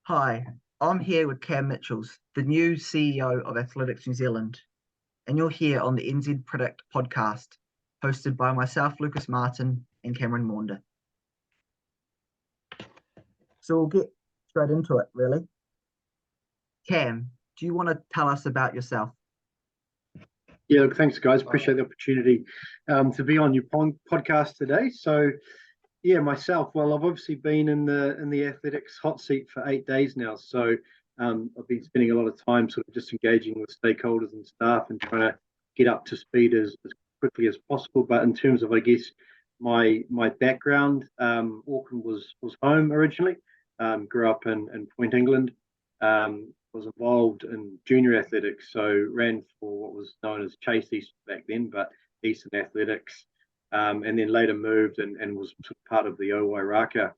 Hi, I'm here with Cam Mitchells, the new CEO of Athletics New Zealand, and you're here on the NZPredict Podcast, hosted by myself, Lucas Martin, and Cameron Maunder. So we'll get straight into it, really. Cam, do you want to tell us about yourself? Yeah, look, thanks, guys. Appreciate the opportunity to be on your podcast today. So, yeah, myself. Well, I've obviously been in the athletics hot seat for 8 days now. So, I've been spending a lot of time sort of just engaging with stakeholders and staff and trying to get up to speed as quickly as possible. But in terms of, I guess, my background, Auckland was home originally. Grew up in Point England. Was involved in junior athletics, so ran for what was known as Chase East back then, but Eastern Athletics, and then later moved and was sort of part of the Owairaka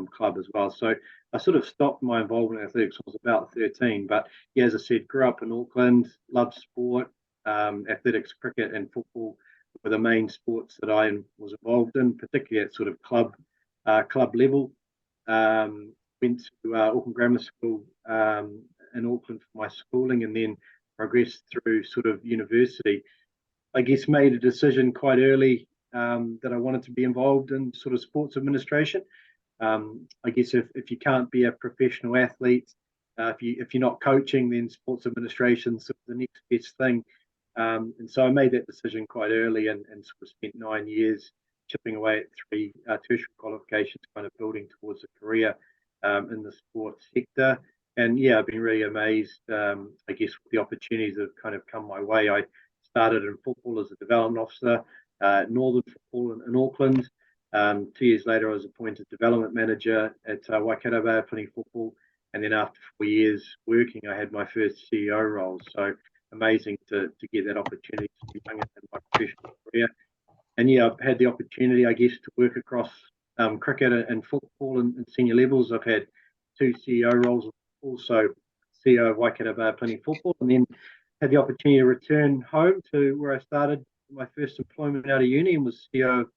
club as well. So I sort of stopped my involvement in athletics when I was about 13. But yeah, as I said, grew up in Auckland, loved sport, athletics, cricket, and football were the main sports that I was involved in, particularly at sort of club level. Went to Auckland Grammar School in Auckland for my schooling, and then progressed through sort of university. I guess made a decision quite early that I wanted to be involved in sort of sports administration. I guess if you can't be a professional athlete, if you're not coaching, then sports administration is sort of the next best thing. And so I made that decision quite early and sort of spent 9 years chipping away at three tertiary qualifications, kind of building towards a career in the sports sector. And yeah, I've been really amazed, I guess, with the opportunities that have kind of come my way. I started in football as a development officer, Northern Football in Auckland. 2 years later, I was appointed development manager at Waikato Bay playing football. And then after 4 years working, I had my first CEO role. So amazing to get that opportunity to be young in my professional career. And yeah, I've had the opportunity, I guess, to work across cricket and football and senior levels. I've had two CEO roles, also CEO of Waikato Bay playing football, and then had the opportunity to return home to where I started my first employment out of uni and was CEO of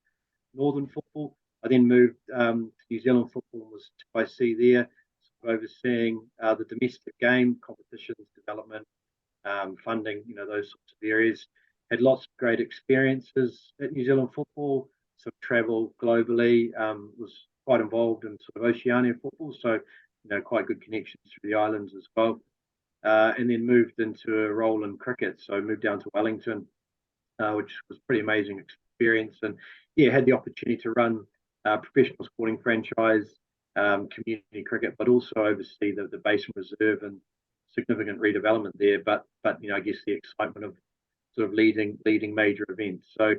Northern Football. I then moved to New Zealand Football and was 2IC there, sort of overseeing the domestic game, competitions, development, funding, those sorts of areas. Had lots of great experiences at New Zealand Football, sort of travel globally, was quite involved in sort of Oceania football, so quite good connections through the islands as well. And then moved into a role in cricket, so moved down to Wellington, which was a pretty amazing experience. And yeah, had the opportunity to run a professional sporting franchise, community cricket, but also oversee the Basin Reserve and significant redevelopment there. But I guess the excitement of sort of leading major events. So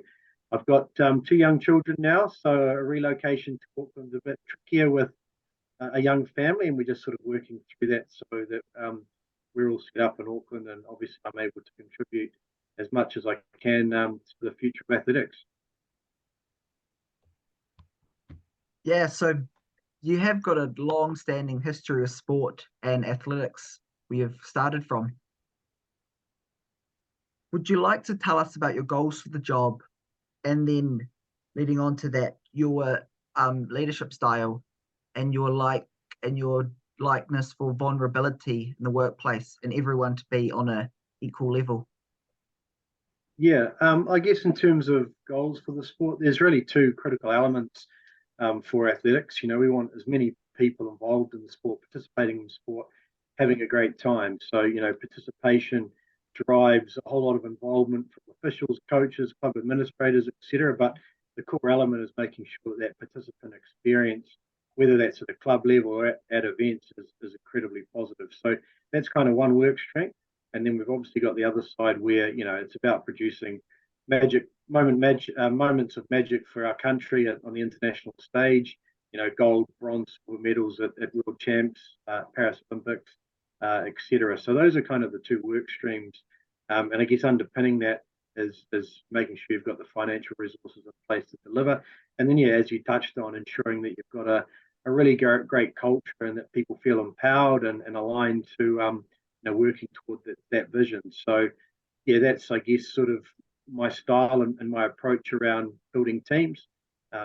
I've got two young children now, so a relocation to Auckland is a bit trickier with a young family, and we're just sort of working through that so that we're all set up in Auckland, and obviously I'm able to contribute as much as I can to the future of athletics. Yeah, so you have got a long-standing history of sport and athletics where you've started from. Would you like to tell us about your goals for the job, and then leading on to that, your leadership style and your likeness for vulnerability in the workplace and everyone to be on a equal level? Yeah, I guess in terms of goals for the sport, there's really two critical elements for athletics. We want as many people involved in the sport, participating in the sport, having a great time. So, participation drives a whole lot of involvement from officials, coaches, club administrators, etc. But the core element is making sure that participant experience, whether that's at a club level or at events, is incredibly positive. So that's kind of one work stream. And then we've obviously got the other side where, it's about producing moments of magic for our country on the international stage. Gold, bronze, silver medals at World Champs, Paris Olympics, etc. So those are kind of the two work streams. And I guess underpinning that is making sure you've got the financial resources in place to deliver. And then, yeah, as you touched on, ensuring that you've got a really great culture and that people feel empowered and aligned to working toward that vision. So, yeah, that's, I guess, sort of my style and my approach around building teams.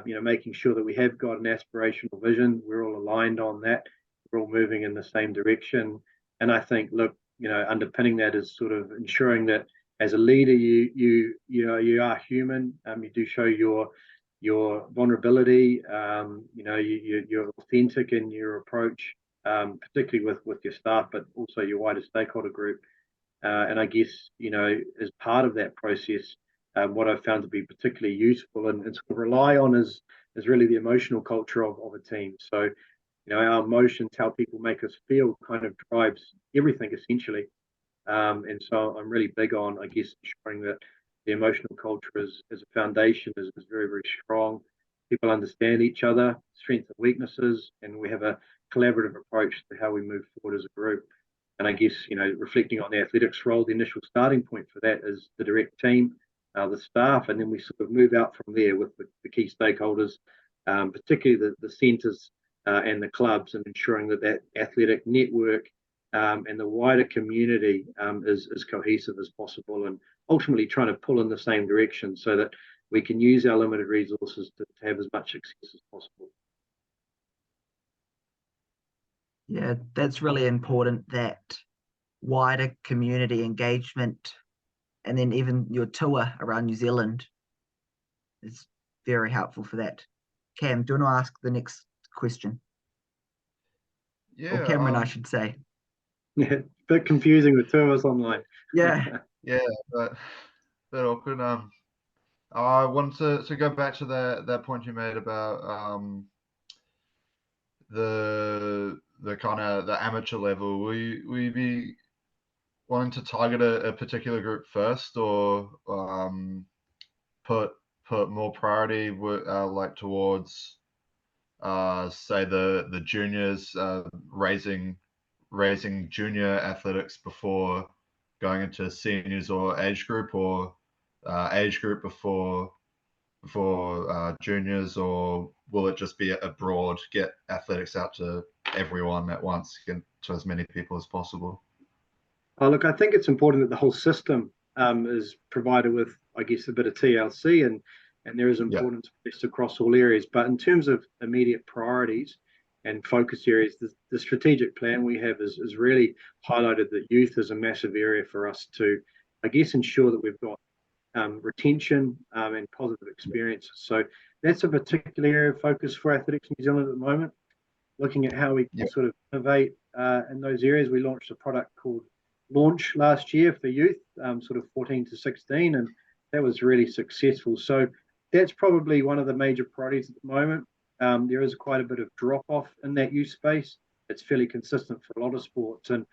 Making sure that we have got an aspirational vision. We're all aligned on that. we're all moving in the same direction. And I think, look, underpinning that is sort of ensuring that as a leader, you are human. You do show your vulnerability. You're authentic in your approach, particularly with your staff, but also your wider stakeholder group. And I guess, as part of that process, what I've found to be particularly useful and sort of rely on is really the emotional culture of a team. So, our emotions, how people make us feel, kind of drives everything essentially. And so I'm really big on, I guess, ensuring that the emotional culture as a foundation is very, very strong. People understand each other, strengths and weaknesses, and we have a collaborative approach to how we move forward as a group. And I guess, reflecting on the athletics role, the initial starting point for that is the direct team, the staff, and then we sort of move out from there with the key stakeholders, particularly the centres and the clubs, and ensuring that athletic network and the wider community is as cohesive as possible, and ultimately trying to pull in the same direction so that we can use our limited resources to have as much success as possible. Yeah, that's really important, that wider community engagement, and then even your tour around New Zealand is very helpful for that. Cam, do you want to ask the next question? Or Yeah, Cameron, I should say. Yeah, a bit confusing with tours online. Yeah. yeah, but bit awkward. I wanted to go back to that point you made about the kind of the amateur level. Will you be wanting to target a particular group first, or put more priority like towards say the juniors, raising junior athletics before going into seniors, or age group, or age group before juniors, or will it just be a broad get athletics out to everyone at once, get to as many people as possible? Oh, look, I think it's important that the whole system is provided with, I guess, a bit of TLC, and there is importance across all areas. But in terms of immediate priorities and focus areas, the strategic plan we have is really highlighted that youth is a massive area for us to, I guess, ensure that we've got retention and positive experiences. So that's a particular area of focus for Athletics New Zealand at the moment. Looking at how we can sort of innovate in those areas. We launched a product called Launch last year for youth, sort of 14 to 16, and that was really successful. So that's probably one of the major priorities at the moment. There is quite a bit of drop off in that youth space. It's fairly consistent for a lot of sports, and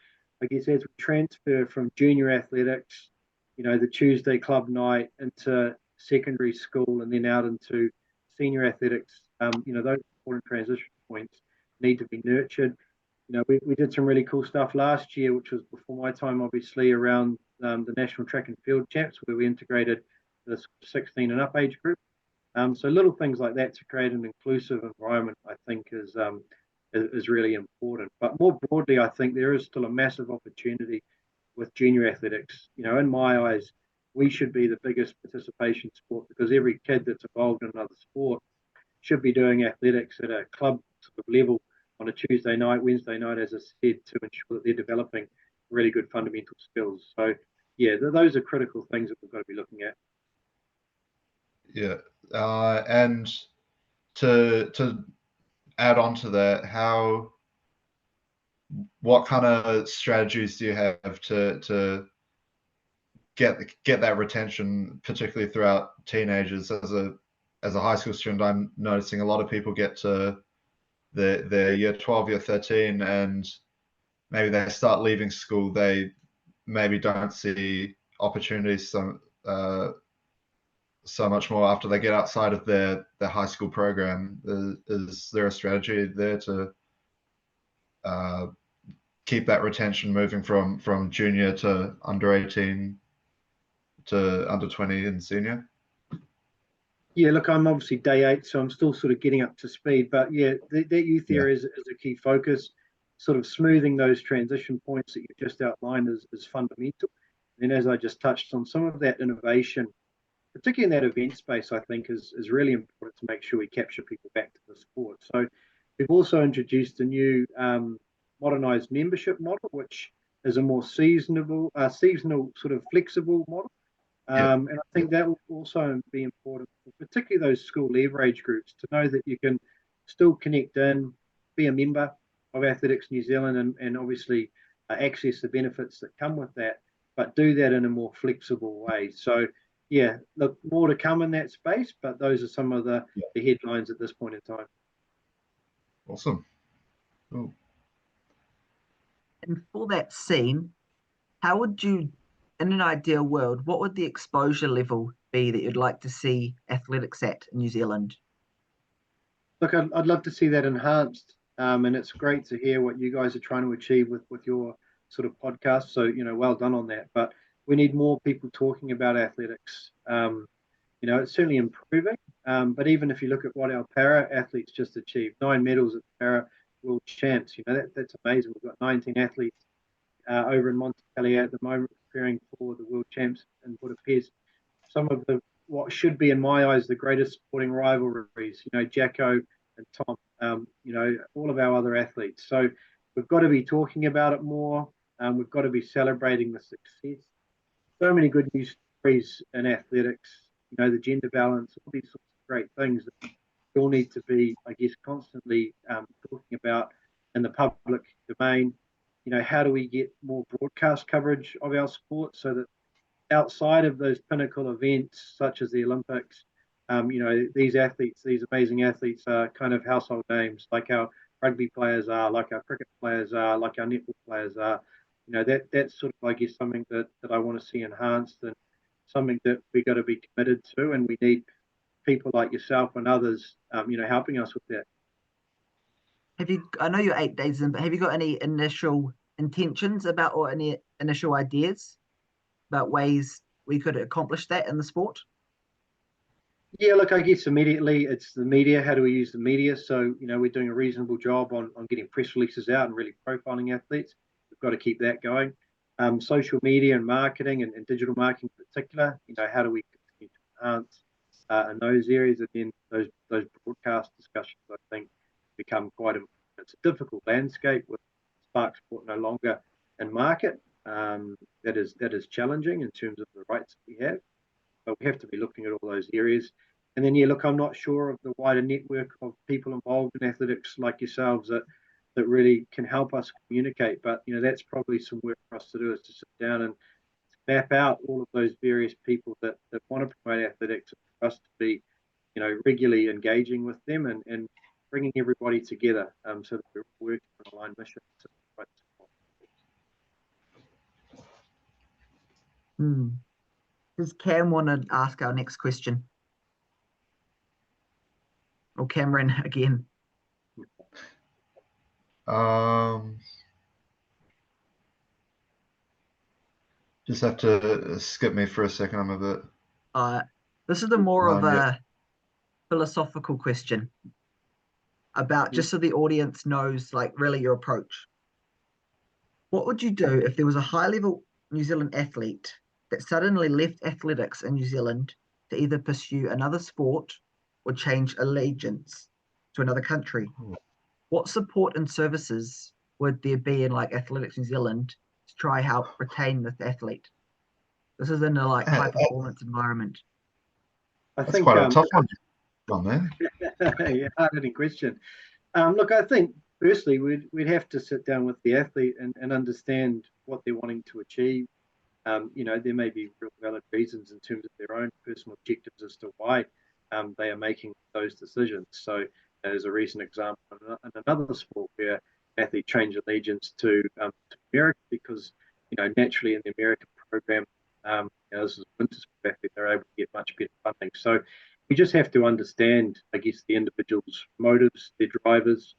I guess as we transfer from junior athletics, the Tuesday club night, into secondary school, and then out into senior athletics, those important transition points need to be nurtured. We did some really cool stuff last year, which was before my time, obviously, around the National Track and Field Champs, where we integrated the 16 and up age group. So little things like that to create an inclusive environment, I think, is really important. But more broadly, I think there is still a massive opportunity with junior athletics. In my eyes, we should be the biggest participation sport, because every kid that's involved in another sport should be doing athletics at a club sort of level on a Tuesday night, Wednesday night, as I said, to ensure that they're developing really good fundamental skills. So, yeah, those are critical things that we've got to be looking at. Yeah, and to add on to that, what kind of strategies do you have to get that retention, particularly throughout teenagers? As a high school student, I'm noticing a lot of people get to their year 12, year 13, and maybe they start leaving school. They maybe don't see opportunities so much more after they get outside of their high school program. Is there a strategy there to keep that retention moving from junior to under 18 to under 20 and senior? Yeah, look, I'm obviously day 8, so I'm still sort of getting up to speed. But yeah, that youth area is a key focus. Sort of smoothing those transition points that you just outlined is fundamental. And as I just touched on, some of that innovation, particularly in that event space, I think is really important to make sure we capture people back to the sport. So we've also introduced a new modernised membership model, which is a more seasonal sort of flexible model. And I think that will also be important, particularly those school leaver age groups, to know that you can still connect in, be a member of Athletics New Zealand, and obviously access the benefits that come with that, but do that in a more flexible way. So, yeah, look, more to come in that space, but those are some of the headlines at this point in time. Awesome. Cool. And for that scene, how would you, in an ideal world, what would the exposure level be that you'd like to see athletics at in New Zealand? Look, I'd love to see that enhanced, and it's great to hear what you guys are trying to achieve with your sort of podcast. So, well done on that. But we need more people talking about athletics. It's certainly improving. But even if you look at what our para athletes just achieved, 9 medals at the para world champs, that's amazing. We've got 19 athletes over in Montpellier at the moment preparing for the world champs in Budapest. Some of what should be, in my eyes, the greatest sporting rivalries, Jacko and Tom, all of our other athletes. So we've got to be talking about it more. We've got to be celebrating the success. So many good news stories in athletics, the gender balance, all these sorts of great things that we all need to be, I guess, constantly talking about in the public domain. How do we get more broadcast coverage of our sport so that outside of those pinnacle events such as the Olympics, these athletes, these amazing athletes are kind of household names, like our rugby players are, like our cricket players are, like our netball players are. That's sort of, I guess, something that I want to see enhanced, and something that we got to be committed to, and we need people like yourself and others, helping us with that. I know you're 8 days in, but have you got any initial intentions about, or any initial ideas about ways we could accomplish that in the sport? Yeah, look, I guess immediately it's the media. How do we use the media? So, we're doing a reasonable job on getting press releases out and really profiling athletes. We've got to keep that going. Social media and marketing and digital marketing in particular, how do we continue to enhance in those areas? And then those broadcast discussions, I think, become quite important. It's a difficult landscape with Spark Sport no longer in market. That is challenging in terms of the rights that we have, but we have to be looking at all those areas. And then, look, I'm not sure of the wider network of people involved in athletics like yourselves that really can help us communicate. But, that's probably some work for us to do, is to sit down and map out all of those various people that want to promote athletics, for us to be, regularly engaging with them and bringing everybody together so that we're working on aligned missions. Does Cam want to ask our next question? Or Cameron again? Just have to skip me for a second. I'm a bit. This is more of a philosophical question about, just so the audience knows, like, really your approach. What would you do if there was a high-level New Zealand athlete that suddenly left athletics in New Zealand to either pursue another sport or change allegiance to another country? What support and services would there be in, like, Athletics New Zealand to try help retain this athlete? This is in a high performance environment. That's quite a tough one there. Yeah, hard-hitting question. Look, I think firstly we'd have to sit down with the athlete and understand what they're wanting to achieve. There may be real valid reasons in terms of their own personal objectives as to why they are making those decisions. So there's a recent example in another sport where an athlete changed allegiance to America because, naturally in the American program, this is winter sport athlete, they're able to get much better funding. So we just have to understand, I guess, the individual's motives, their drivers.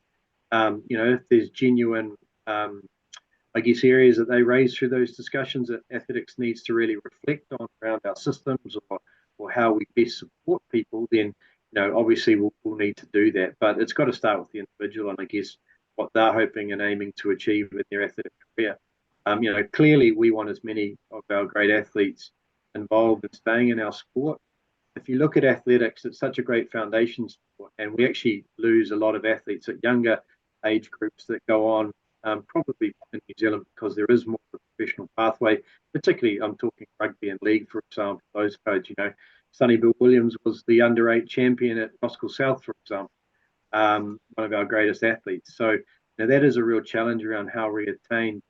If there's genuine, I guess, areas that they raise through those discussions that athletics needs to really reflect on around our systems or how we best support people, then, obviously we'll need to do that. But it's got to start with the individual and, I guess, what they're hoping and aiming to achieve in their athletic career. Clearly we want as many of our great athletes involved in staying in our sport. If you look at athletics, it's such a great foundation sport, and we actually lose a lot of athletes at younger age groups that go on probably in New Zealand, because there is more of a professional pathway. Particularly, I'm talking rugby and league, for example. Those codes, Sonny Bill Williams was the under-8 champion at Roskill South, for example, one of our greatest athletes. So that is a real challenge around how we attain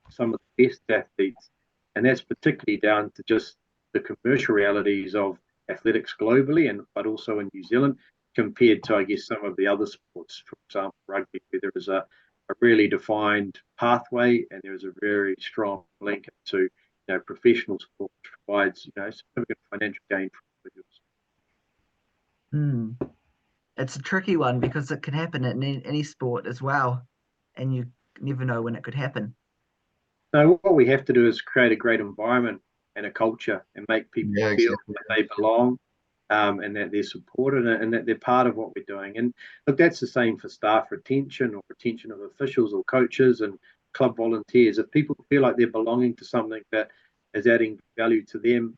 some of the best athletes, and that's particularly down to just the commercial realities of athletics globally, but also in New Zealand, compared to, I guess, some of the other sports. For example, rugby, where there is a really defined pathway, and there is a very strong link to professional sport, which provides significant financial gain for individuals. It's a tricky one because it can happen in any sport as well, and you never know when it could happen. So what we have to do is create a great environment and a culture, and make people feel that they belong, and that they're supported, and that they're part of what we're doing. And look, that's the same for staff retention, or retention of officials or coaches and club volunteers. If people feel like they're belonging to something that is adding value to them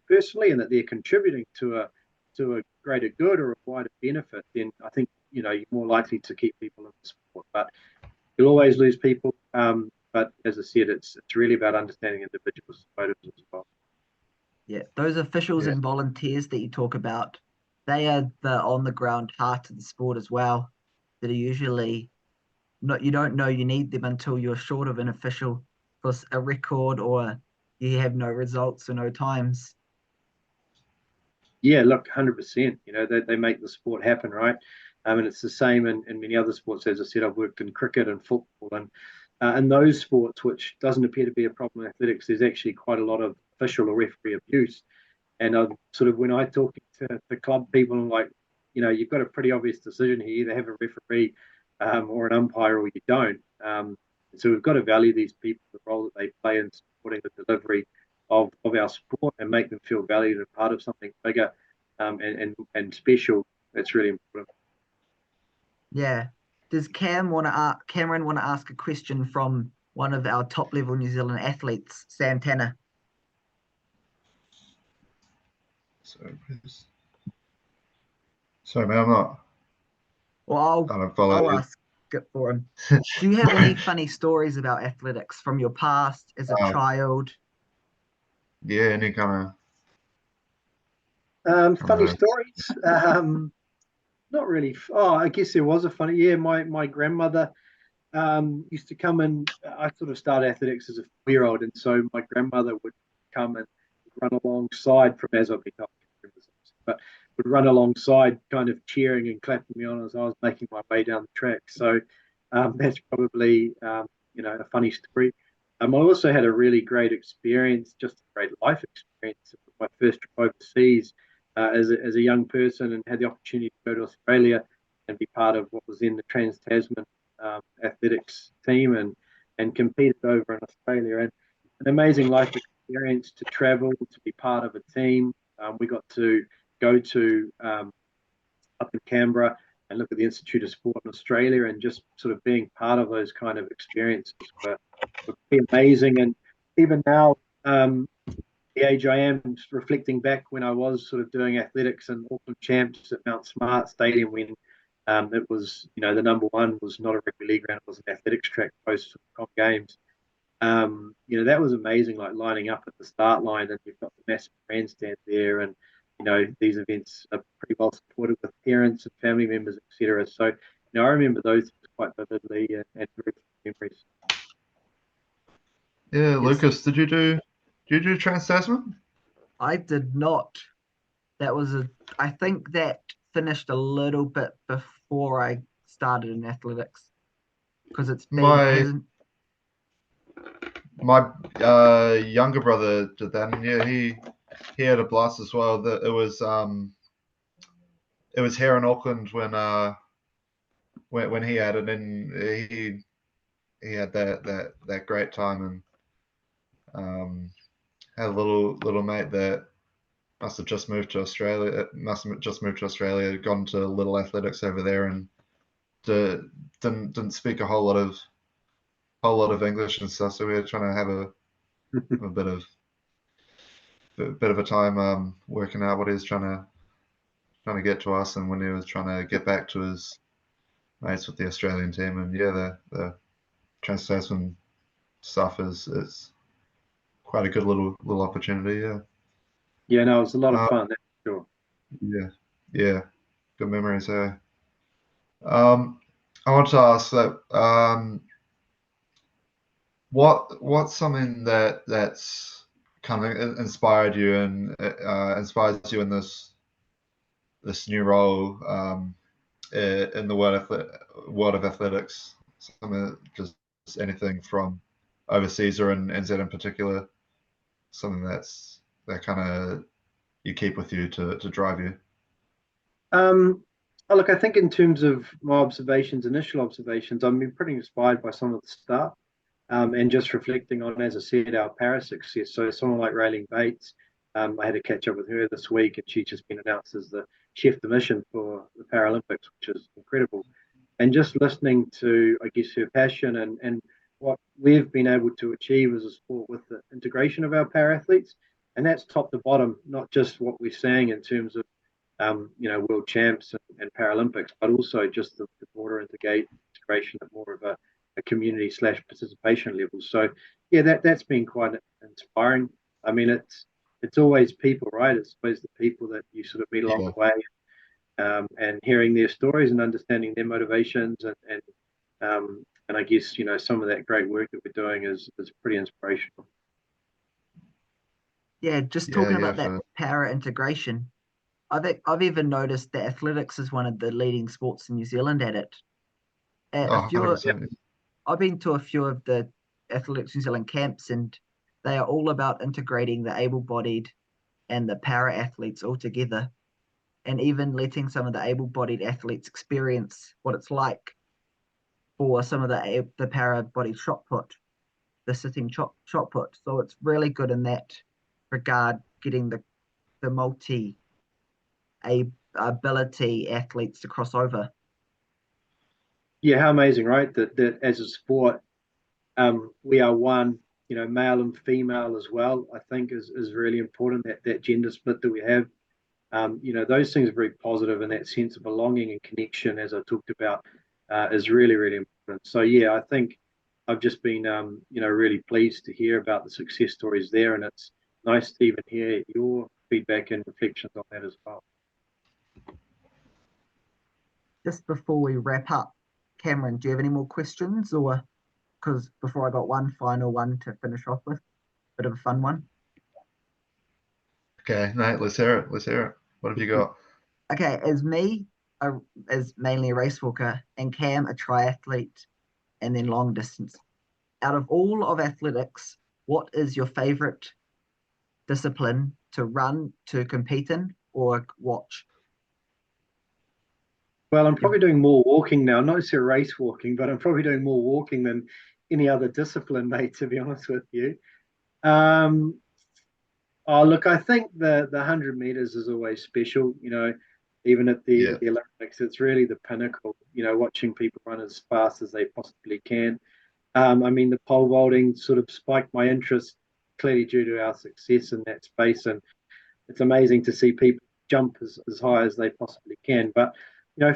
personally, and that they're contributing to a greater good or a wider benefit, then I think you're more likely to keep people in the sport. But you'll always lose people. But as I said, it's really about understanding individuals' motives as well. Yeah, those officials and volunteers that you talk about, they are the on-the-ground heart of the sport as well. That are usually not, you don't know you need them until you're short of an official for a record, or you have no results or no times. Yeah, look, 100%. They make the sport happen, right? And it's the same in many other sports. As I said, I've worked in cricket and football, and in those sports, which doesn't appear to be a problem in athletics, there's actually quite a lot of official or referee abuse. And when I talk to the club people, I'm like, you've got a pretty obvious decision here: either have a referee or an umpire, or you don't. So we've got to value these people, the role that they play in supporting the delivery of our sport, and make them feel valued and part of something bigger and special. That's really important. Yeah. Does Cameron want to ask a question from one of our top level New Zealand athletes, Sam Tanner? Sorry, man, I'm not. Well, I'll ask it for him. Do you have any funny stories about athletics from your past as a child? Yeah, any kind of funny stories? Not really. Oh, I guess there was a funny. Yeah, my grandmother used to come in. I sort of started athletics as a 4-year-old, and so my grandmother would come and run alongside from as I've been told, but would run alongside, kind of cheering and clapping me on as I was making my way down the track. So that's probably a funny story. I also had a really great experience, just a great life experience. My first trip overseas as a young person, and had the opportunity to go to Australia and be part of what was then the Trans-Tasman athletics team, and competed over in Australia. And an amazing life experience to travel, to be part of a team. We got to go to up in Canberra and look at the Institute of Sport in Australia, and just sort of being part of those kind of experiences were pretty amazing. And even now, the age I am, reflecting back when I was sort of doing athletics in Auckland Champs at Mount Smart Stadium, when it was, the number one was not a rugby league ground, it was an athletics track post Com Games. That was amazing, like lining up at the start line, and you've got the massive grandstand there, and these events are pretty well supported with parents and family members, etc. So I remember those quite vividly, and very good memories. Yeah, Lucas, did you do Trans-Tasman? I did not. I think that finished a little bit before I started in athletics, because it's been my younger brother did that, and yeah, he had a blast as well. It was here in Auckland when he had it, and he had that great time, and had a little mate that must have just moved to Australia. Gone to little athletics over there, and didn't speak a whole lot of English and stuff. So we were trying to have a bit of a time working out what he was trying to get to us, and when he was trying to get back to his mates with the Australian team. And yeah, Trans-Tasman stuff is quite a good little opportunity. Yeah. Yeah, no, it was a lot of Uh, fun, that's for sure. yeah. Yeah. Good memories. Yeah. I want to ask that. What's something that's kind of inspired you and inspires you in this new role in the world of athletics? Something just anything from overseas or in NZ in particular, something that kind of you keep with you to drive you. Look, I think in terms of my observations, initial observations, I've been pretty inspired by some of the staff, and just reflecting on, as I said, our para success. So someone like Raylene Bates, I had to catch up with her this week, and she's just been announced as the chef de mission for the Paralympics, which is incredible. And just listening to, I guess, her passion and what we've been able to achieve as a sport with the integration of our para athletes, and that's top to bottom, not just what we're saying in terms of world champs and Paralympics, but also just the broader integration at more of a community / participation level. So yeah, that's been quite inspiring. I mean, it's always people, right? It's always the people that you sort of meet along the way, and hearing their stories and understanding their motivations and I guess some of that great work that we're doing is pretty inspirational. Yeah, just Yeah, talking yeah, about that para integration. I've even noticed that athletics is one of the leading sports in New Zealand at it. At a few, 100%. I've been to a few of the Athletics New Zealand camps, and they are all about integrating the able-bodied and the para athletes all together, and even letting some of the able-bodied athletes experience what it's like for some of the para-bodied shot put, the sitting shot put. So it's really good in that regard, getting the multi ability athletes to cross over. Yeah, how amazing, right? That as a sport, we are one, male and female as well. I think is really important, that gender split that we have. Those things are very positive, and that sense of belonging and connection, as I talked about, is really, really important. So yeah, I think I've just been, really pleased to hear about the success stories there, and it's nice to even hear your feedback and reflections on that as well. Just before we wrap up, Cameron, do you have any more questions, or because before I got one final one to finish off with, bit of a fun one. Okay, no, let's hear it. Let's hear it. What have you got? Okay, as me, as mainly a race walker, and Cam, a triathlete, and then long distance. Out of all of athletics, what is your favorite discipline to run, to compete in, or watch? Well, I'm probably doing more walking now, not necessarily race walking, but I'm probably doing more walking than any other discipline, mate, to be honest with you. Um, oh, look, I think the 100 meters is always special, even at Yeah, the Olympics, it's really the pinnacle, watching people run as fast as they possibly can. I mean, the pole vaulting sort of spiked my interest clearly due to our success in that space. And it's amazing to see people jump as high as they possibly can. But,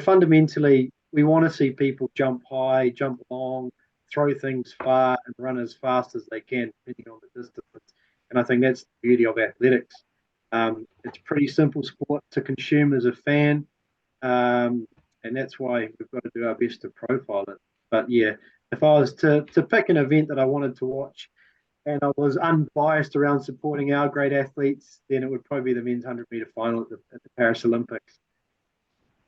fundamentally, we want to see people jump high, jump long, throw things far, and run as fast as they can, depending on the distance. And I think that's the beauty of athletics. It's a pretty simple sport to consume as a fan. And that's why we've got to do our best to profile it. But yeah, if I was to pick an event that I wanted to watch and I was unbiased around supporting our great athletes, then it would probably be the men's 100-meter final at the Paris Olympics.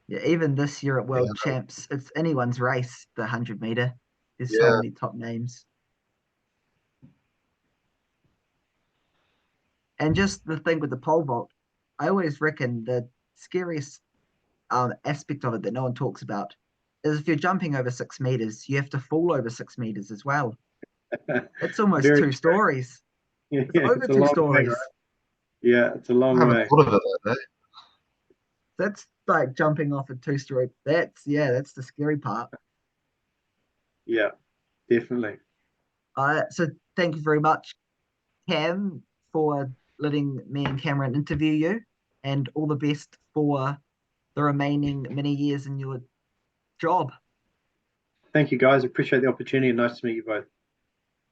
Yeah, even this year at World yeah, Champs, it's anyone's race, the 100 meter. There's so yeah. many top names. And just the thing with the pole vault, I always reckon the scariest aspect of it that no one talks about is if you're jumping over 6 meters, you have to fall over 6 meters as well. It's almost Very two true. stories. Yeah, It's over it's a two long way, stories. right? Yeah, it's a I long haven't way. thought of it that day. That's like jumping off a 2 story. That's the scary part. Yeah, definitely. So thank you very much, Cam, for letting me and Cameron interview you, and all the best for the remaining many years in your job. Thank you, guys. Appreciate the opportunity and nice to meet you both.